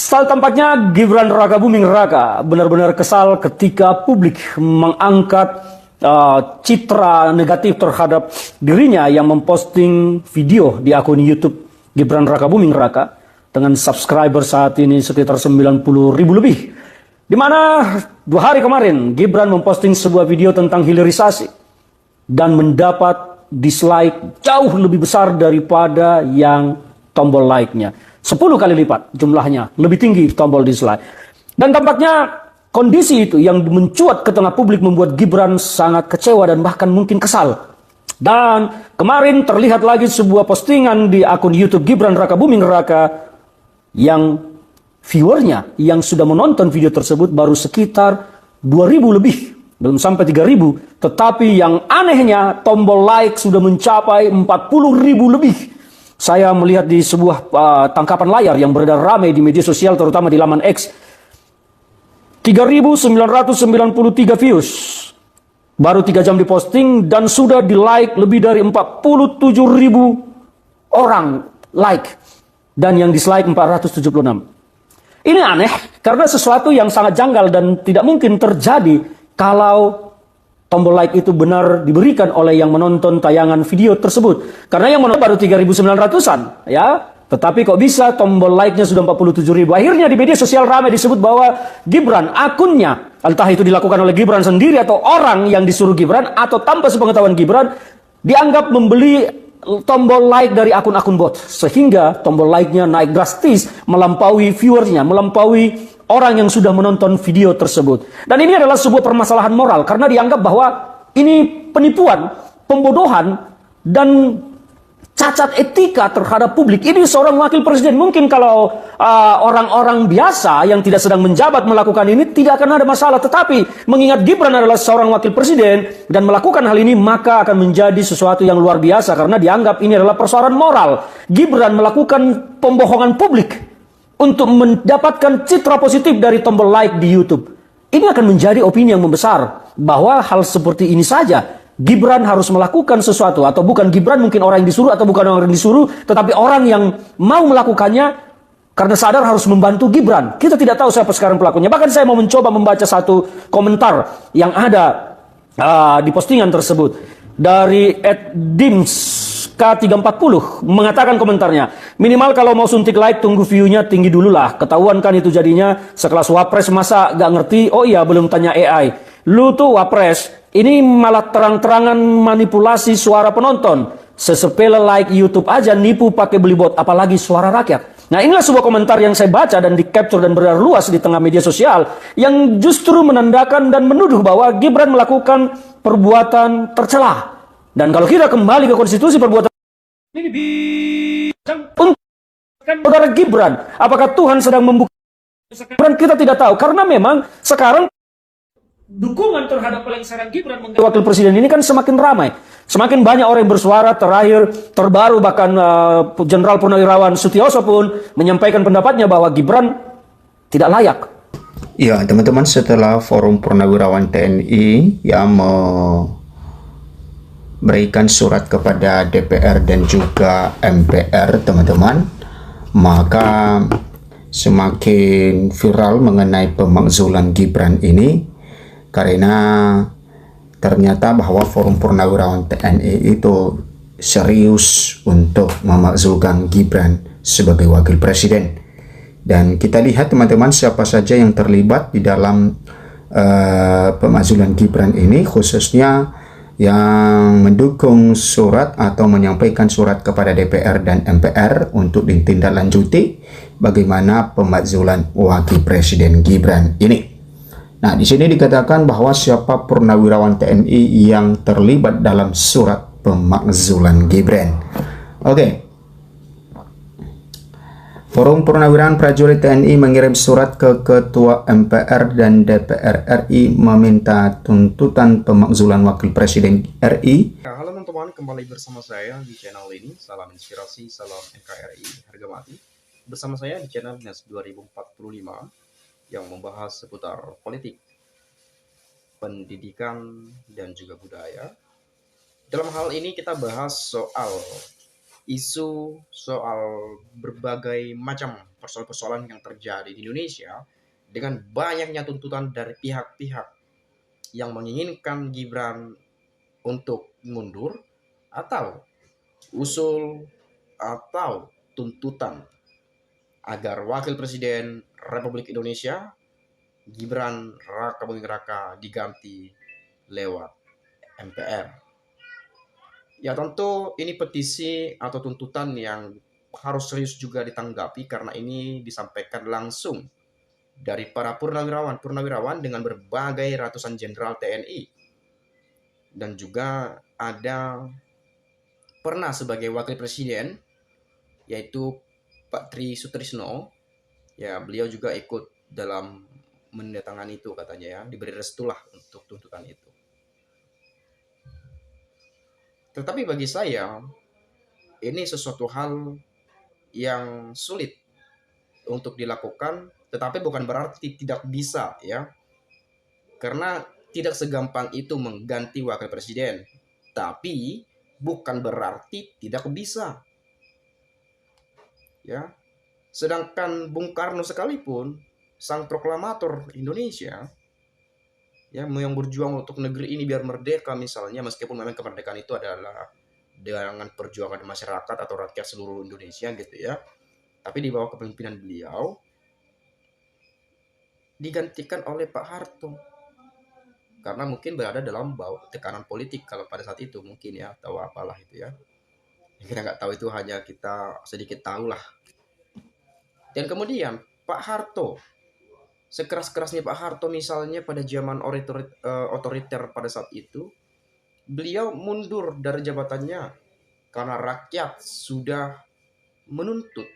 Tampaknya Gibran Raka Buming Raka benar-benar kesal ketika publik mengangkat citra negatif terhadap dirinya yang memposting video di akun YouTube Gibran Raka Buming Raka dengan subscriber saat ini sekitar 90.000 lebih. Di mana 2 hari kemarin Gibran memposting sebuah video tentang hilirisasi dan mendapat dislike jauh lebih besar daripada yang tombol like-nya. 10 kali lipat jumlahnya, lebih tinggi tombol dislike. Dan tampaknya kondisi itu yang mencuat ke tengah publik membuat Gibran sangat kecewa dan bahkan mungkin kesal. Dan kemarin terlihat lagi sebuah postingan di akun YouTube Gibran Raka Buming Raka yang viewernya yang sudah menonton video tersebut baru sekitar 2.000 lebih. Belum sampai 3.000. Tetapi yang anehnya tombol like sudah mencapai 40.000 lebih. Saya melihat di sebuah tangkapan layar yang beredar ramai di media sosial terutama di laman X. 3.993 views. Baru 3 jam diposting dan sudah di like lebih dari 47.000 orang like. Dan yang dislike 476. Ini aneh karena sesuatu yang sangat janggal dan tidak mungkin terjadi kalau tombol like itu benar diberikan oleh yang menonton tayangan video tersebut. Karena yang menonton baru 3.900-an, ya. Tetapi kok bisa tombol like-nya sudah 47.000. Akhirnya di media sosial ramai disebut bahwa Gibran akunnya, entah itu dilakukan oleh Gibran sendiri atau orang yang disuruh Gibran atau tanpa sepengetahuan Gibran, dianggap membeli tombol like dari akun-akun bot. Sehingga tombol like-nya naik drastis, melampaui viewersnya, melampaui orang yang sudah menonton video tersebut. Dan ini adalah sebuah permasalahan moral karena dianggap bahwa ini penipuan, pembodohan, dan cacat etika terhadap publik. Ini seorang wakil presiden. Mungkin kalau orang-orang biasa yang tidak sedang menjabat melakukan ini tidak akan ada masalah. Tetapi mengingat Gibran adalah seorang wakil presiden dan melakukan hal ini maka akan menjadi sesuatu yang luar biasa karena dianggap ini adalah persoalan moral. Gibran melakukan pembohongan publik untuk mendapatkan citra positif dari tombol like di YouTube. Ini akan menjadi opini yang membesar bahwa hal seperti ini saja Gibran harus melakukan sesuatu, atau bukan Gibran mungkin orang yang disuruh, atau bukan orang yang disuruh, tetapi orang yang mau melakukannya karena sadar harus membantu Gibran. Kita tidak tahu siapa sekarang pelakunya. Bahkan saya mau mencoba membaca satu komentar yang ada di postingan tersebut dari @dims_k340 mengatakan komentarnya, minimal kalau mau suntik like tunggu view-nya tinggi dulu lah, ketahuan kan itu jadinya sekelas wapres masa gak ngerti. Oh iya, belum tanya AI, lu tuh wapres ini malah terang-terangan manipulasi suara penonton. Sesepele like YouTube aja nipu pakai beli bot, apalagi suara rakyat. Nah, inilah sebuah komentar yang saya baca dan di-capture dan beredar luas di tengah media sosial yang justru menandakan dan menuduh bahwa Gibran melakukan perbuatan tercela. Dan kalau kita kembali ke konstitusi, perbuatan ini untuk saudara Gibran, apakah Tuhan sedang membuka Gibran, kita tidak tahu. Karena memang sekarang dukungan terhadap pelengseran Gibran menjadi wakil presiden ini kan semakin ramai. Semakin banyak orang yang bersuara. Terakhir, terbaru bahkan Jenderal Purnawirawan Sutioso pun menyampaikan pendapatnya bahwa Gibran tidak layak. Ya, teman-teman, setelah Forum Purnawirawan TNI yang memberikan surat kepada DPR dan juga MPR, teman-teman, maka semakin viral mengenai pemakzulan Gibran ini. Karena ternyata bahwa Forum Purnawirawan TNI itu serius untuk memakzulkan Gibran sebagai wakil presiden. Dan kita lihat teman-teman siapa saja yang terlibat di dalam pemakzulan Gibran ini, khususnya yang mendukung surat atau menyampaikan surat kepada DPR dan MPR untuk ditindaklanjuti bagaimana pemakzulan wakil presiden Gibran ini. Nah, di sini dikatakan bahwa siapa purnawirawan TNI yang terlibat dalam surat pemakzulan Gibran. Oke. Forum Purnawirawan Prajurit TNI mengirim surat ke Ketua MPR dan DPR RI meminta tuntutan pemakzulan Wakil Presiden RI. Ya, halo teman-teman, kembali bersama saya di channel ini. Salam inspirasi, salam NKRI, harga mati. Bersama saya di channel NES 2045. Yang membahas seputar politik, pendidikan, dan juga budaya. Dalam hal ini kita bahas soal isu soal berbagai macam persoalan-persoalan yang terjadi di Indonesia dengan banyaknya tuntutan dari pihak-pihak yang menginginkan Gibran untuk mundur atau usul atau tuntutan agar Wakil Presiden Republik Indonesia Gibran Raka Buming Raka diganti lewat MPR. Ya tentu ini petisi atau tuntutan yang harus serius juga ditanggapi karena ini disampaikan langsung dari para purnawirawan dengan berbagai ratusan jenderal TNI dan juga ada pernah sebagai wakil presiden yaitu Pak Tri Sutrisno, ya beliau juga ikut dalam menandatangani itu katanya ya, diberi restulah untuk tuntutan itu. Tetapi bagi saya ini sesuatu hal yang sulit untuk dilakukan, tetapi bukan berarti tidak bisa ya. Karena tidak segampang itu mengganti wakil presiden, tapi bukan berarti tidak bisa. Ya. Sedangkan Bung Karno sekalipun sang proklamator Indonesia ya yang berjuang untuk negeri ini biar merdeka misalnya, meskipun memang kemerdekaan itu adalah dengan perjuangan masyarakat atau rakyat seluruh Indonesia gitu ya. Tapi di bawah kepemimpinan beliau digantikan oleh Pak Harto. Karena mungkin berada dalam bawah tekanan politik kalau pada saat itu mungkin ya, atau apalah itu ya. Kita nggak tahu, itu hanya kita sedikit tahu lah. Dan kemudian Pak Harto, sekeras-kerasnya Pak Harto misalnya pada zaman otoriter pada saat itu, beliau mundur dari jabatannya karena rakyat sudah menuntut.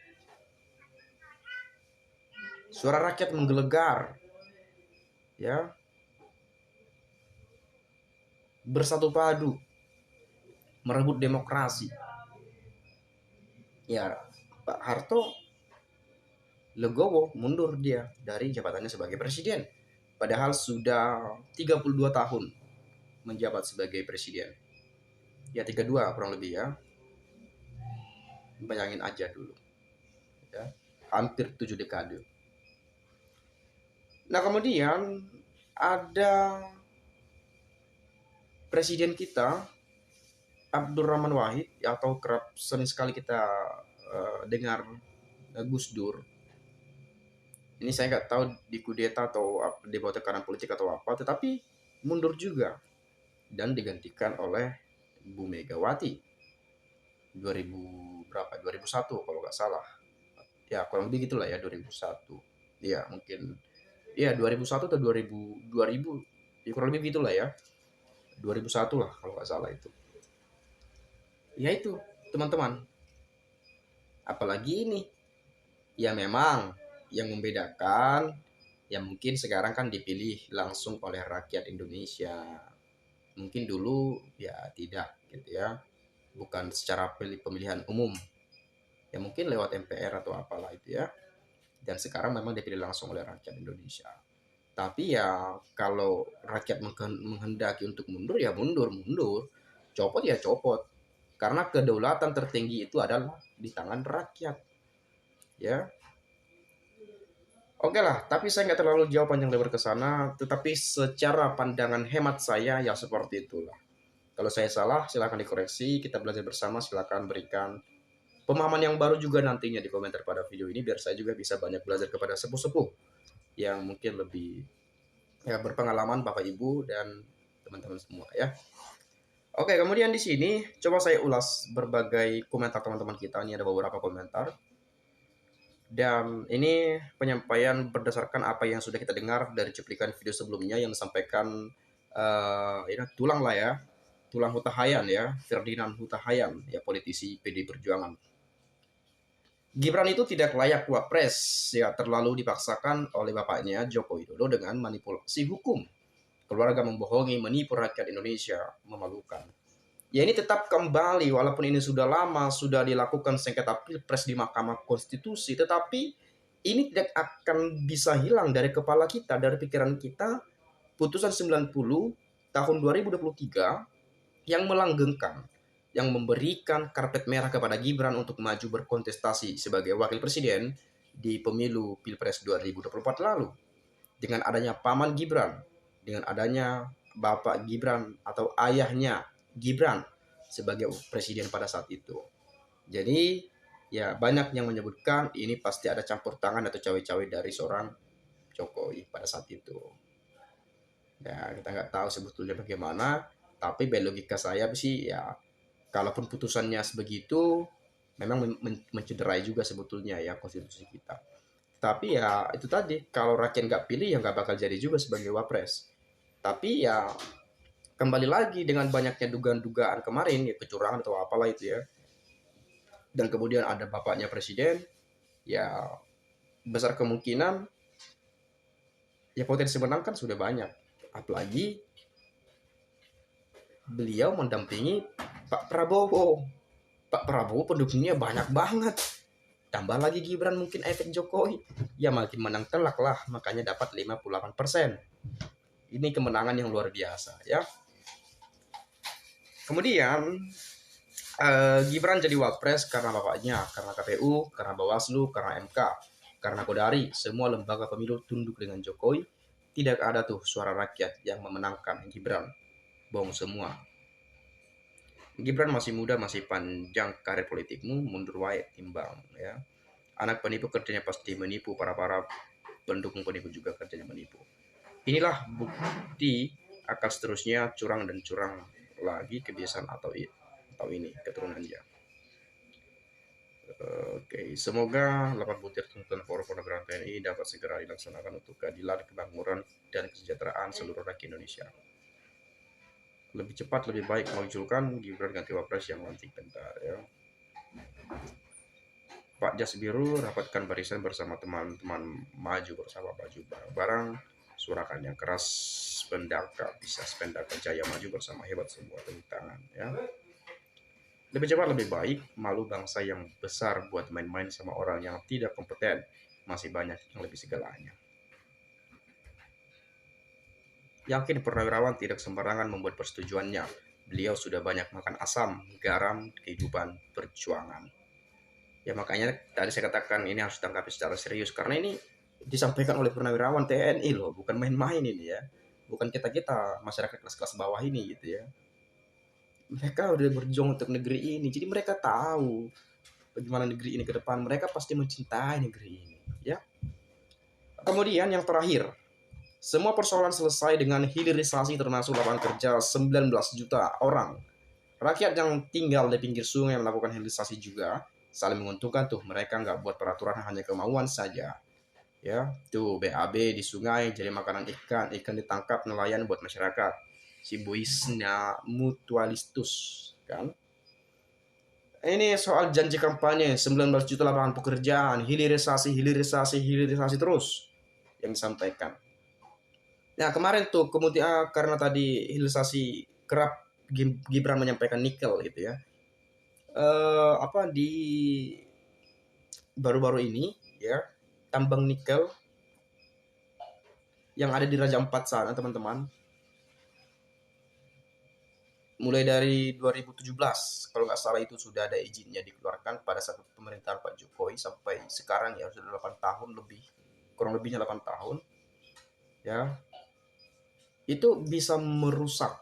Suara rakyat menggelegar, ya, bersatu padu, merebut demokrasi. Ya, Pak Harto legowo mundur dia dari jabatannya sebagai presiden. Padahal sudah 32 tahun menjabat sebagai presiden. Ya 32 kurang lebih ya. Bayangin aja dulu. Ya, hampir 7 dekade. Nah kemudian ada presiden kita Abdurrahman Wahid atau kerap sering sekali kita dengar Gus Dur. Ini saya nggak tahu di kudeta atau di bawah tekanan politik atau apa, tetapi mundur juga dan digantikan oleh Bu Megawati 2000 berapa 2001 kalau nggak salah ya, kurang lebih gitulah ya, 2001 ya, mungkin ya 2001 atau 2000 ya, kurang lebih gitulah ya, 2001 lah kalau nggak salah itu ya. Itu teman-teman, apalagi ini ya, memang yang membedakan ya mungkin sekarang kan dipilih langsung oleh rakyat Indonesia, mungkin dulu ya tidak gitu ya, bukan secara pemilihan umum ya, mungkin lewat MPR atau apalah itu ya, dan sekarang memang dipilih langsung oleh rakyat Indonesia. Tapi ya kalau rakyat menghendaki untuk mundur ya mundur, copot ya copot, karena kedaulatan tertinggi itu adalah di tangan rakyat ya. Oke lah, tapi saya nggak terlalu jauh panjang lebar ke sana, tetapi secara pandangan hemat saya ya seperti itulah. Kalau saya salah, silakan dikoreksi, kita belajar bersama, silakan berikan pemahaman yang baru juga nantinya di komentar pada video ini, biar saya juga bisa banyak belajar kepada sepuh-sepuh yang mungkin lebih ya berpengalaman, Bapak Ibu dan teman-teman semua ya. Oke, kemudian di sini coba saya ulas berbagai komentar teman-teman kita. Ini ada beberapa komentar. Dan ini penyampaian berdasarkan apa yang sudah kita dengar dari cuplikan video sebelumnya yang disampaikan tulang lah ya, tulang Hutahayan ya, Ferdinand Hutahayan ya, politisi PD Perjuangan. Gibran itu tidak layak wapres ya, terlalu dipaksakan oleh bapaknya Joko Widodo dengan manipulasi hukum. Keluarga membohongi, menipu rakyat Indonesia, memalukan. Ya ini tetap kembali, walaupun ini sudah lama, sudah dilakukan sengketa pilpres di Mahkamah Konstitusi, tetapi ini tidak akan bisa hilang dari kepala kita, dari pikiran kita, putusan 90 tahun 2023 yang melanggengkan yang memberikan karpet merah kepada Gibran untuk maju berkontestasi sebagai wakil presiden di pemilu Pilpres 2024 lalu. Dengan adanya paman Gibran, dengan adanya bapak Gibran atau ayahnya Gibran sebagai presiden pada saat itu. Jadi ya banyak yang menyebutkan ini pasti ada campur tangan atau cawe-cawe dari seorang Jokowi pada saat itu. Ya kita nggak tahu sebetulnya bagaimana, tapi logika saya sih ya kalaupun putusannya sebegitu memang mencederai juga sebetulnya ya konstitusi kita. Tapi ya itu tadi, kalau rakyat nggak pilih ya nggak bakal jadi juga sebagai wapres. Tapi ya kembali lagi dengan banyaknya dugaan-dugaan kemarin ya kecurangan atau apalah itu ya. Dan kemudian ada bapaknya presiden, ya besar kemungkinan ya potensi menang kan sudah banyak. Apalagi beliau mendampingi Pak Prabowo. Pak Prabowo pendukungnya banyak banget. Tambah lagi Gibran mungkin efek Jokowi. Ya makin menang telak lah. Makanya dapat 58%. Ini kemenangan yang luar biasa ya. Kemudian Gibran jadi wapres karena bapaknya, karena KPU, karena Bawaslu, karena MK, karena Kodari. Semua lembaga pemilu tunduk dengan Jokowi. Tidak ada tuh suara rakyat yang memenangkan Gibran. Bohong semua. Gibran masih muda, masih panjang karir politikmu, mundur wae timbang ya. Anak penipu kerjanya pasti menipu, para pendukung penipu juga kerjanya menipu. Inilah bukti akan seterusnya curang dan curang lagi kebiasaan atau ini keturunannya. Oke, semoga 8 butir tuntutan for program TNI dapat segera dilaksanakan untuk keadilan, kemakmuran, dan kesejahteraan seluruh rakyat Indonesia. Lebih cepat, lebih baik mengusulkan Gibran ganti wapres yang nanti bentar ya. Pak Jas Biru rapatkan barisan bersama teman-teman maju bersama baju bareng-bareng, suarakan yang keras, Pendaka bisa Pendaka Jaya maju bersama hebat semua tepuk tangan ya. Lebih cepat lebih baik, malu bangsa yang besar buat main-main sama orang yang tidak kompeten, masih banyak yang lebih segalanya. Yakin Purnawirawan tidak sembarangan membuat persetujuannya. Beliau sudah banyak makan asam, garam, kehidupan, perjuangan. Ya makanya tadi saya katakan ini harus ditanggapi secara serius. Karena ini disampaikan oleh Purnawirawan TNI loh. Bukan main-main ini ya. Bukan kita-kita, masyarakat kelas-kelas bawah ini gitu ya. Mereka udah berjuang untuk negeri ini. Jadi mereka tahu bagaimana negeri ini ke depan. Mereka pasti mencintai negeri ini. Ya. Kemudian yang terakhir. Semua persoalan selesai dengan hilirisasi termasuk lapangan kerja 19 juta orang. Rakyat yang tinggal di pinggir sungai melakukan hilirisasi juga saling menguntungkan tuh. Mereka nggak buat peraturan hanya kemauan saja. Ya, tuh BAB di sungai jadi makanan ikan ditangkap nelayan buat masyarakat. Simbolisnya mutualistus kan. Ini soal janji kampanye 19 juta lapangan pekerjaan, hilirisasi terus yang disampaikan. Nah kemarin tuh kemudian karena tadi hilirisasi kerap Gibran menyampaikan nikel gitu ya. Di baru-baru ini ya tambang nikel yang ada di Raja Ampat sana teman-teman. Mulai dari 2017 kalau nggak salah itu sudah ada izinnya dikeluarkan pada saat pemerintahan Pak Jokowi sampai sekarang ya sudah 8 tahun lebih, kurang lebihnya 8 tahun ya. Itu bisa merusak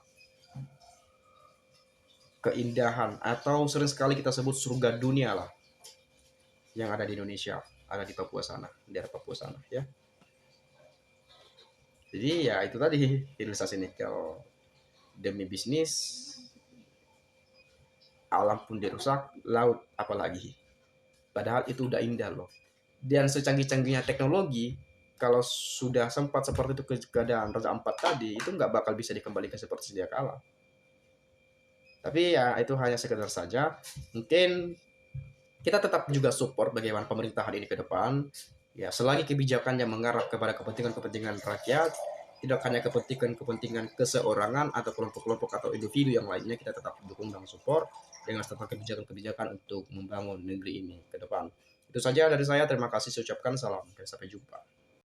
keindahan atau sering sekali kita sebut surga dunia lah yang ada di Indonesia, ada di Papua sana, daerah Papua sana ya. Jadi ya itu tadi hilirisasi nikel demi bisnis, alam pun dirusak, laut apalagi. Padahal itu udah indah loh. Dan secanggih-canggihnya teknologi, kalau sudah sempat seperti itu keadaan Raja Ampat tadi, itu nggak bakal bisa dikembalikan seperti sedia kala. Tapi ya itu hanya sekedar saja. Mungkin kita tetap juga support bagaimana pemerintahan ini ke depan. Ya, selagi kebijakannya mengarah kepada kepentingan rakyat, tidak hanya kepentingan keseorangan atau kelompok-kelompok atau individu yang lainnya, kita tetap dukung dan support dengan serta kebijakan-kebijakan untuk membangun negeri ini ke depan. Itu saja dari saya. Terima kasih. Saya ucapkan salam dan sampai jumpa.